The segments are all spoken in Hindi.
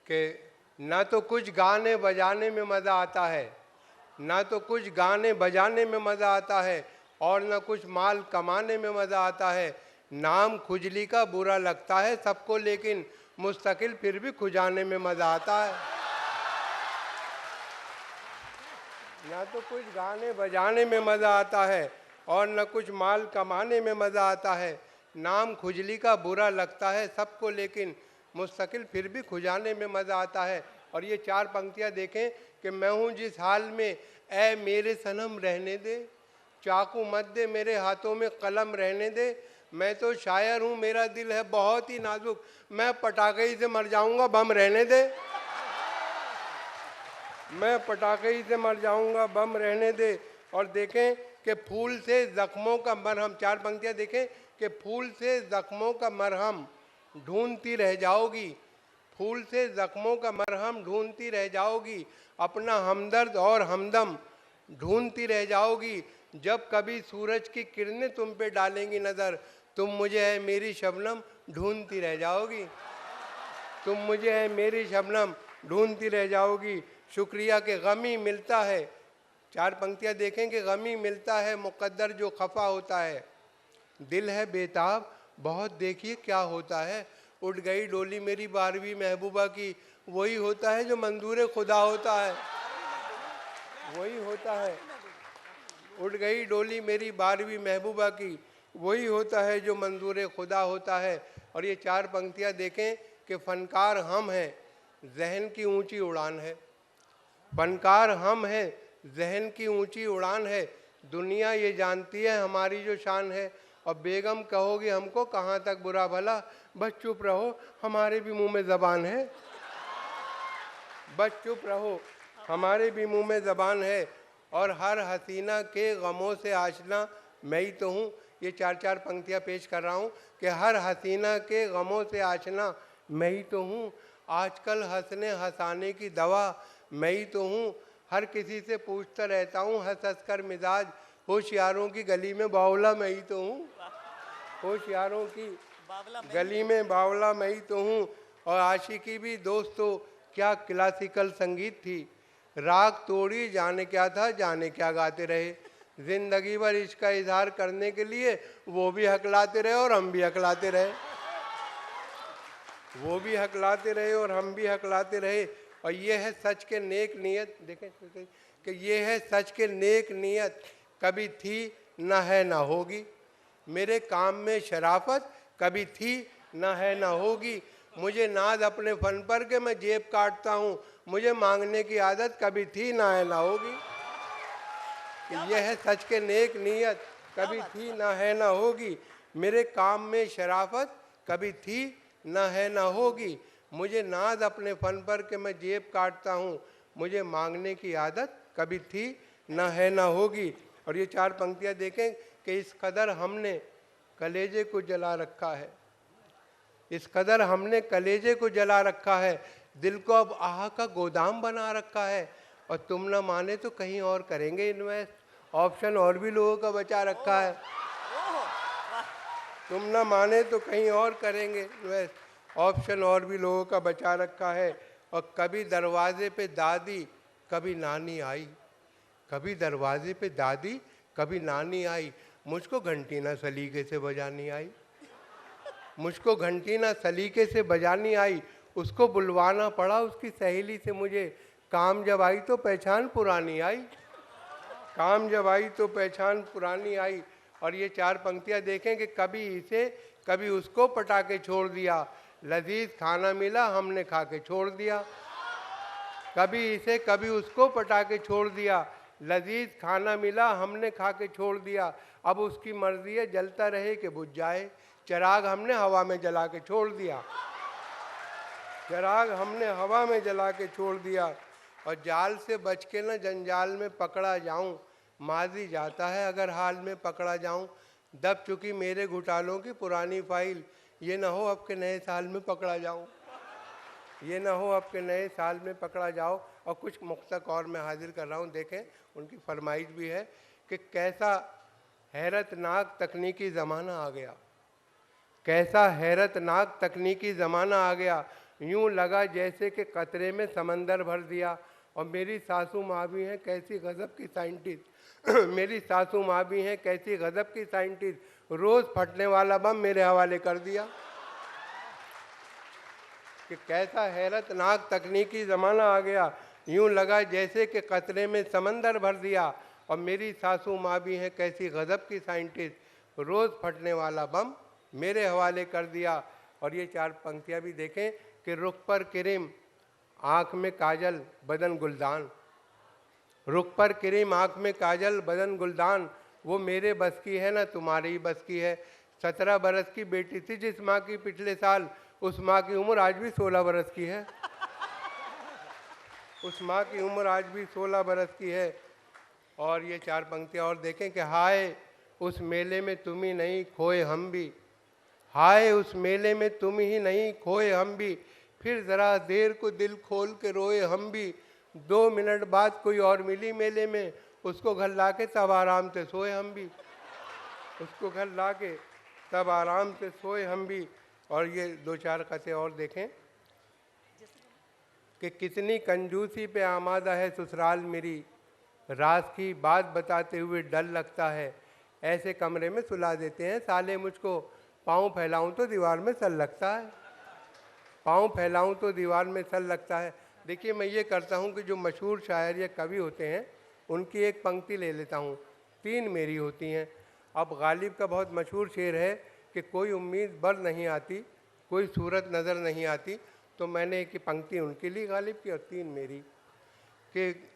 कि ना तो कुछ गाने बजाने में मज़ा आता है, ना तो कुछ गाने बजाने में मज़ा आता है और ना कुछ माल कमाने में मज़ा आता है। नाम खुजली का बुरा लगता है सबको, लेकिन मुस्तकिल फिर भी खुजाने में मज़ा आता है। ना तो कुछ गाने बजाने में मज़ा आता है और न कुछ माल कमाने में मज़ा आता है। नाम खुजली का बुरा लगता है सबको, लेकिन मुस्तकिल फिर भी खुजाने में मज़ा आता है। और ये चार पंक्तियाँ देखें कि मैं हूँ जिस हाल में, ऐ मेरे सनम रहने दे, चाकू मत दे मेरे हाथों में कलम रहने दे, मैं तो शायर हूँ मेरा दिल है बहुत ही नाजुक, मैं पटाखे ही से मर जाऊँगा बम रहने दे, मैं पटाखे ही से मर जाऊंगा बम रहने दे। और देखें कि फूल से जख्मों का मरहम, चार पंक्तियां देखें कि फूल से जख्मों का मरहम ढूंढती रह जाओगी, फूल से जख्मों का मरहम ढूंढती रह जाओगी, अपना हमदर्द और हमदम ढूंढती रह जाओगी, जब कभी सूरज की किरणें तुम पे डालेंगी नज़र, तुम मुझे है मेरी शबनम ढूंढती रह जाओगी, तुम मुझे है मेरी शबनम ढूंढती रह जाओगी। शुक्रिया के गमी मिलता है, चार पंक्तियां देखें कि गमी मिलता है मुक़द्दर जो खफा होता है, दिल है बेताब बहुत देखिए क्या होता है, उठ गई डोली मेरी 12वीं महबूबा की, वही होता है जो मंजूर खुदा होता है, वही होता है, उठ गई डोली मेरी 12वीं महबूबा की, वही होता है जो मंजूर खुदा होता है। और ये चार पंक्तियां देखें कि फनकार हम हैं जहन की ऊंची उड़ान है, फनकार हम हैं जहन की ऊंची उड़ान है, दुनिया ये जानती है हमारी जो शान है, और बेगम कहोगे हमको कहाँ तक बुरा भला, बस चुप रहो हमारे भी मुंह में ज़बान है, बस चुप रहो हमारे भी मुंह में ज़बान है, और हर हसीना के गमों से आशना मैं ही तो हूँ। ये चार चार पंक्तियाँ पेश कर रहा हूँ कि हर हसीना के गमों से आशना मैं ही तो हूँ, आजकल हंसने हंसाने की दवा मैं ही तो हूँ, हर किसी से पूछता रहता हूँ हंस हंस कर मिजाज, होशियारों की गली में बावला मैं ही तो हूँ, होशियारों की गली में बावला मैं ही तो हूँ। और आशिकी भी दोस्तों क्या क्लासिकल संगीत थी, राग तोड़ी जाने क्या था जाने क्या गाते रहे, जिंदगी भर इसका इजहार करने के लिए वो भी हकलाते रहे और हम भी हकलाते रहे, वो भी हकलाते रहे और हम भी हकलाते रहे। और ये है सच के नेक नियत, देखें कि ये है सच के नेक नियत, कभी थी ना है ना होगी, मेरे काम में शराफत कभी थी ना है ना होगी, मुझे नाज अपने फन पर के मैं जेब काटता हूँ, मुझे मांगने की आदत कभी थी ना है ना होगी, यह है सच के नेक नियत कभी थी ना है ना होगी, मेरे काम में शराफत कभी थी ना है ना होगी, मुझे नाज अपने फन पर के मैं जेब काटता हूँ, मुझे मांगने की आदत कभी थी ना है ना होगी। और ये चार पंक्तियाँ देखें कि इस कदर हमने कलेजे को जला रखा है, इस कदर हमने कलेजे को जला रखा है, दिल को अब आह का गोदाम बना रखा है, और तुम ना माने तो कहीं और करेंगे इन्वेस्ट, ऑप्शन और भी लोगों का बचा रखा है, तुम ना माने तो कहीं और करेंगे इन्वेस्ट, ऑप्शन और भी लोगों का बचा रखा है। और कभी दरवाजे पे दादी कभी नानी आई, कभी दरवाजे पे दादी कभी नानी आई, मुझको घंटी ना सलीके से बजानी आई, मुझको घंटी ना सलीके से बजानी आई, उसको बुलवाना पड़ा उसकी सहेली से मुझे, काम जब आई तो पहचान पुरानी आई, काम जब आई तो पहचान पुरानी आई। और ये चार पंक्तियाँ देखें कि कभी इसे कभी उसको पटा के छोड़ दिया, लजीज खाना मिला हमने खा के छोड़ दिया, कभी इसे कभी उसको पटा के छोड़ दिया, लजीज खाना मिला हमने खा के छोड़ दिया, अब उसकी मर्जी है जलता रहे कि बुझ जाए, चिराग हमने हवा में जला के छोड़ दिया, चिराग हमने हवा में जला के छोड़ दिया। और जाल से बच के न जंजाल में पकड़ा जाऊं, माजी जाता है अगर हाल में पकड़ा जाऊं, दब चुकी मेरे घुटालों की पुरानी फाइल, ये ना हो अब के नए साल में पकड़ा जाऊं, ये ना हो अब के नए साल में पकड़ा जाओ। और कुछ मुख्तक और मैं हाजिर कर रहा हूँ, देखें उनकी फरमाइश भी है कि कैसा हैरतनाक तकनीकी ज़माना आ गया, कैसा हैरतनाक तकनीकी ज़माना आ गया, यूं लगा जैसे कि कतरे में समंदर भर दिया। और मेरी सासू माँ भी हैं कैसी गजब की साइंटिस्ट मेरी सासू माँ भी हैं कैसी गजब की साइंटिस्ट, रोज फटने वाला बम मेरे हवाले कर दिया। कि कैसा हैरतनाक तकनीकी ज़माना आ गया, यूं लगा जैसे कि कतरे में समंदर भर दिया। और मेरी सासू माँ भी हैं कैसी गजब की साइंटिस्ट, रोज़ फटने वाला बम मेरे हवाले कर दिया। और ये 4 पंक्तियाँ भी देखें कि रुख पर क्रीम आँख में काजल बदन गुलदान, रुख पर क्रीम आँख में काजल बदन गुलदान, वो मेरे बस की है ना तुम्हारी ही बस की है। 17 बरस की बेटी थी जिस माँ की पिछले साल, उस माँ की उम्र आज भी 16 बरस की है। उस माँ की उम्र आज भी 16 बरस की है। और ये 4 पंक्तियाँ और देखें कि हाय उस मेले में तुम ही नहीं खोए हम भी, हाय उस मेले में तुम ही नहीं खोए हम भी, फिर ज़रा देर को दिल खोल के रोए हम भी। 2 मिनट बाद कोई और मिली मेले में, उसको घर ला के तब आराम से सोए हम भी, उसको घर ला के तब आराम से सोए हम भी। और ये 2-4 कथें और देखें कि कितनी कंजूसी पे आमादा है ससुराल मेरी, राज की बात बताते हुए डर लगता है, ऐसे कमरे में सुला देते हैं साले मुझको, पाँव फैलाऊं तो दीवार में सर लगता है, पाँव फैलाऊं तो दीवार में सर लगता है। देखिए मैं ये करता हूँ कि जो मशहूर शायर या कवि होते हैं उनकी एक पंक्ति ले लेता हूँ, 3 मेरी होती हैं। अब गालिब का बहुत मशहूर शेर है कि कोई उम्मीद बर नहीं आती, कोई सूरत नज़र नहीं आती, तो मैंने एक पंक्ति उनके लिए गालिब की और 3 मेरी। कि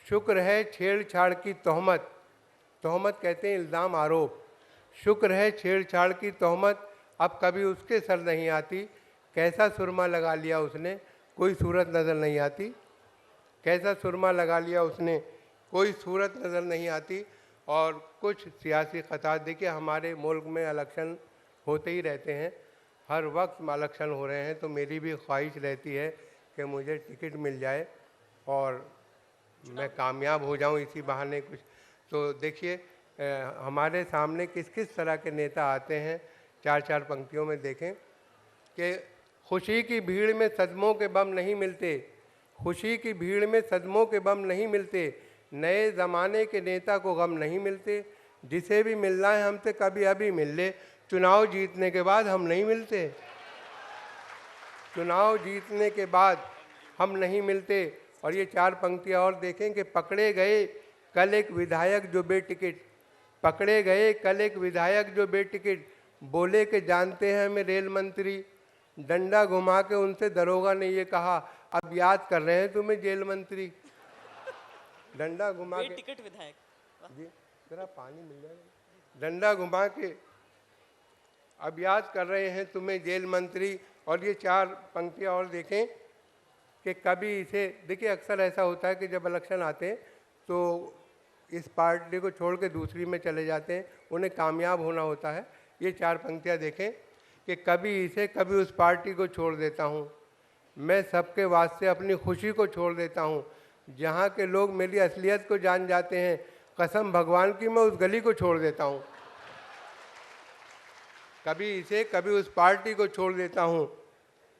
शुक्र है छेड़छाड़ की तोहमत, तोहमत कहते हैं इल्ज़ाम आरोप, शुक्र है छेड़छाड़ की तोहमत अब कभी उसके सर नहीं आती, कैसा सुरमा लगा लिया उसने कोई सूरत नज़र नहीं आती, कैसा सुरमा लगा लिया उसने कोई सूरत नज़र नहीं आती। और कुछ सियासी ख़तार देखिए, हमारे मुल्क में इलेक्शन होते ही रहते हैं, हर वक्त इलेक्शन हो रहे हैं, तो मेरी भी ख्वाहिश रहती है कि मुझे टिकट मिल जाए और मैं कामयाब हो जाऊं इसी बहाने कुछ। तो देखिए हमारे सामने किस किस तरह के नेता आते हैं, 4-4 पंक्तियों में देखें कि खुशी की भीड़ में सदमों के बम नहीं मिलते, खुशी की भीड़ में सदमों के बम नहीं मिलते, नए ज़माने के नेता को गम नहीं मिलते, जिसे भी मिलना है हमसे कभी अभी मिल ले, चुनाव जीतने के बाद हम नहीं मिलते, चुनाव जीतने के बाद हम नहीं मिलते। और ये 4 पंक्तियाँ और देखें कि पकड़े गए कल एक विधायक जो बेटिकट, पकड़े गए कल एक विधायक जो बेटिकट, बोले कि जानते हैं हमें रेल मंत्री, डंडा घुमा के उनसे दरोगा ने ये कहा अब याद कर रहे हैं तुम्हें जेल मंत्री। डंडा घुमा के टिकट विधायक जी जरा पानी मिल जाएगा, डंडा घुमा के अब याद कर रहे हैं तुम्हें जेल मंत्री। और ये 4 पंक्तियाँ और देखें कि कभी इसे देखिए, अक्सर ऐसा होता है कि जब इलेक्शन आते हैं तो इस पार्टी को छोड़ के दूसरी में चले जाते हैं, उन्हें कामयाब होना होता है। ये 4 पंक्तियाँ देखें कि कभी इसे कभी उस पार्टी को छोड़ देता हूँ, मैं सबके वास्ते अपनी खुशी को छोड़ देता हूँ, जहाँ के लोग मेरी असलियत को जान जाते हैं, कसम भगवान की मैं उस गली को छोड़ देता हूँ, कभी इसे कभी उस पार्टी को छोड़ देता हूँ,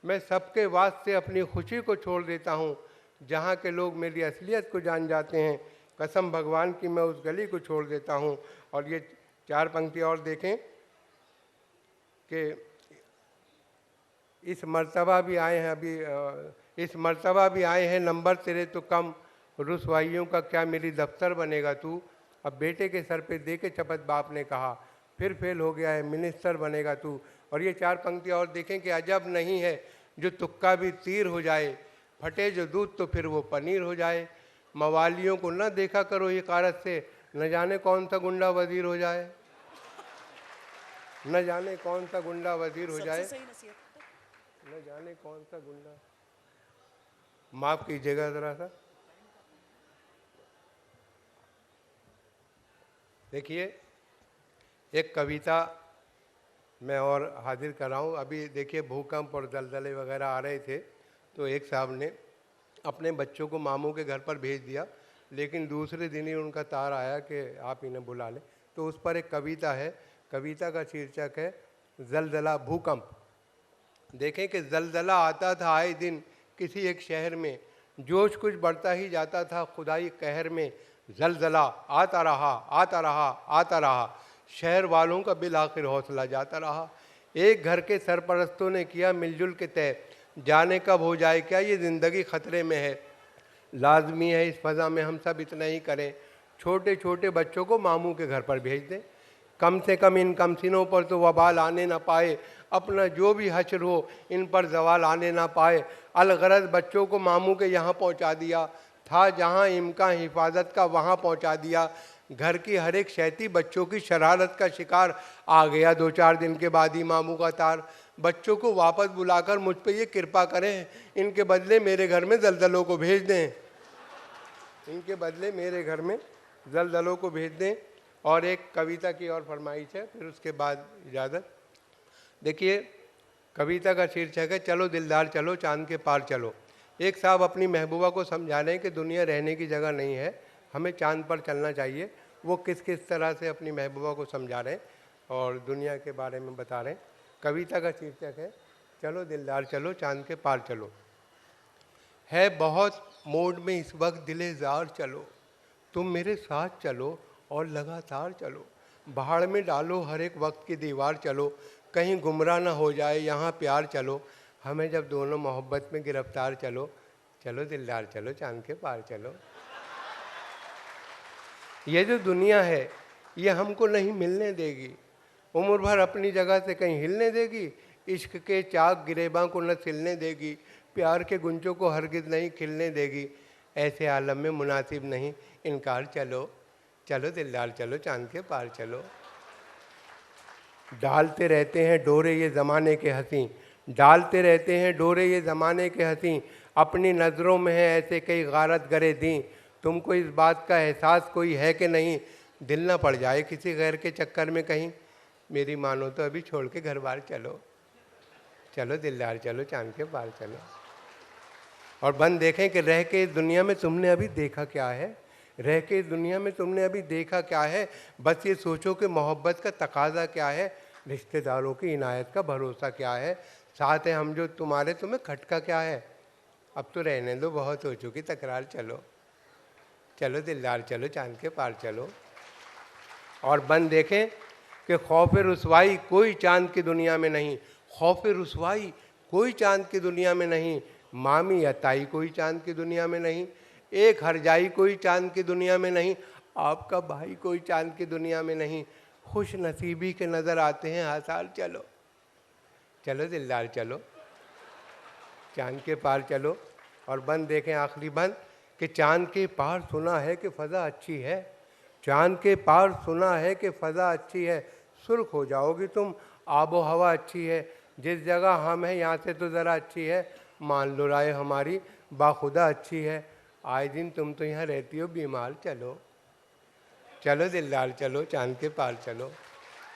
मैं सबके वास्ते अपनी खुशी को छोड़ देता हूँ, जहाँ के लोग मेरी असलियत को जान जाते हैं, कसम भगवान की मैं उस गली को छोड़ देता हूँ। और ये 4 पंक्तियाँ और देखें कि इस मर्तबा भी आए हैं इस मर्तबा भी आए हैं नंबर तेरे तो कम, रुसवाइयों का क्या मेरी दफ्तर बनेगा तू, अब बेटे के सर पे दे के शपथ बाप ने कहा, फिर फेल हो गया है मिनिस्टर बनेगा तू। और ये 4 पंक्तियाँ और देखें कि अजब नहीं है जो तुक्का भी तीर हो जाए, फटे जो दूध तो फिर वो पनीर हो जाए, मवालियों को न देखा करो ये कारत से, न जाने कौन सा गुंडा वजीर हो जाए, न जाने कौन सा गुंडा वजीर हो जाए, न जाने कौन सा गुंडा, माफ कीजिएगा ज़रा सा। देखिए एक कविता मैं और हाजिर कर रहा हूँ। अभी देखिए भूकंप और दलदले वगैरह आ रहे थे, तो एक साहब ने अपने बच्चों को मामू के घर पर भेज दिया, लेकिन दूसरे दिन ही उनका तार आया कि आप इन्हें बुला लें, तो उस पर एक कविता है, कविता का शीर्षक है जलजला भूकंप। देखें कि जलजला आता था आए दिन किसी एक शहर में, जोश कुछ बढ़ता ही जाता था खुदाई कहर में। जलजला आता रहा आता रहा आता रहा, शहर वालों का बिल आखिर हौसला जाता रहा। एक घर के सरपरस्तों ने किया मिलजुल के तय, जाने कब हो जाए क्या ये ज़िंदगी ख़तरे में है। लाजमी है इस फ़ज़ा में हम सब इतना ही करें, छोटे छोटे बच्चों को मामू के घर पर भेज दें, कम से कम इन कमसिनों पर तो वबाल आने ना पाए, अपना जो भी हश्र हो इन पर जवाल आने ना पाए। अलगरज बच्चों को मामू के यहाँ पहुँचा दिया, था जहाँ इम्कान हिफाजत का वहाँ पहुँचा दिया। घर की हर एक शैती बच्चों की शरारत का शिकार, आ गया 2-4 दिन के बाद ही मामू का तार। बच्चों को वापस बुलाकर मुझ पे ये कृपा करें, इनके बदले मेरे घर में जलजलों को भेज दें, इनके बदले मेरे घर में जलजलों को भेज दें। और एक कविता की और फरमाइश है, फिर उसके बाद इजाज़त। देखिए कविता का शीर्षक है चलो दिलदार चलो चांद के पार चलो। एक साहब अपनी महबूबा को समझा रहे हैं कि दुनिया रहने की जगह नहीं है, हमें चांद पर चलना चाहिए। वो किस किस तरह से अपनी महबूबा को समझा रहे हैं और दुनिया के बारे में बता रहे हैं। कविता का शीर्षक है चलो दिलदार चलो चांद के पार चलो। है बहुत मोड में इस वक्त दिले जार चलो, तुम मेरे साथ चलो और लगातार चलो। पहाड़ में डालो हर एक वक्त की दीवार चलो, कहीं गुमराह ना हो जाए यहाँ प्यार चलो। हमें जब दोनों मोहब्बत में गिरफ्तार चलो, चलो दिलदार चलो चांद के पार चलो। ये जो दुनिया है ये हमको नहीं मिलने देगी, उम्र भर अपनी जगह से कहीं हिलने देगी। इश्क के चाक गिरेबां को न सिलने देगी, प्यार के गुंजों को हरगिज़ नहीं खिलने देगी। ऐसे आलम में मुनासिब नहीं इनकार चलो, चलो दिलदार चलो चांद के पार चलो। डालते रहते हैं डोरे ये ज़माने के हंसी, डालते रहते हैं डोरे ये ज़माने के हंसी। अपनी नज़रों में है ऐसे कई गारत गरे दी, तुमको इस बात का एहसास कोई है कि नहीं, दिल ना पड़ जाए किसी गैर के चक्कर में कहीं। मेरी मानो तो अभी छोड़ के घर बार चलो, चलो दिलदार चलो चांद के पार चलो। और बन देखें कि रह के इस दुनिया में तुमने अभी देखा क्या है, रह के इस दुनिया में तुमने अभी देखा क्या है। बस ये सोचो कि मोहब्बत का तकाजा क्या है, रिश्तेदारों की इनायत का भरोसा क्या है, साथ है हम जो तुम्हारे तुम्हें खटका क्या है। अब तो रहने दो बहुत हो चुकी तकरार, चलो चलो दिलदार चलो चांद के पार चलो। और बन देखें कि खौफ रुसवाई कोई चांद की दुनिया में नहीं, खौफ रुसवाई कोई चांद की दुनिया में नहीं। मामी या ताई कोई चांद की दुनिया में नहीं, एक हरजाई कोई चांद की दुनिया में नहीं, आपका भाई कोई चांद की दुनिया में नहीं। खुश नसीबी के नज़र आते हैं आसार, चलो चलो दिलदार चलो चांद के पार चलो। और बंद देखें आखिरी बंद कि चांद के पार सुना है कि फ़ज़ा अच्छी है, चांद के पार सुना है कि फ़ज़ा अच्छी है। सुर्ख हो जाओगी तुम, आबो हवा अच्छी है, जिस जगह हम हैं यहाँ से तो ज़रा अच्छी है। मान लो राय हमारी बाखुदा अच्छी है, आए दिन तुम तो यहाँ रहती हो बीमार, चलो चलो दिलदार चलो चांद के पार चलो।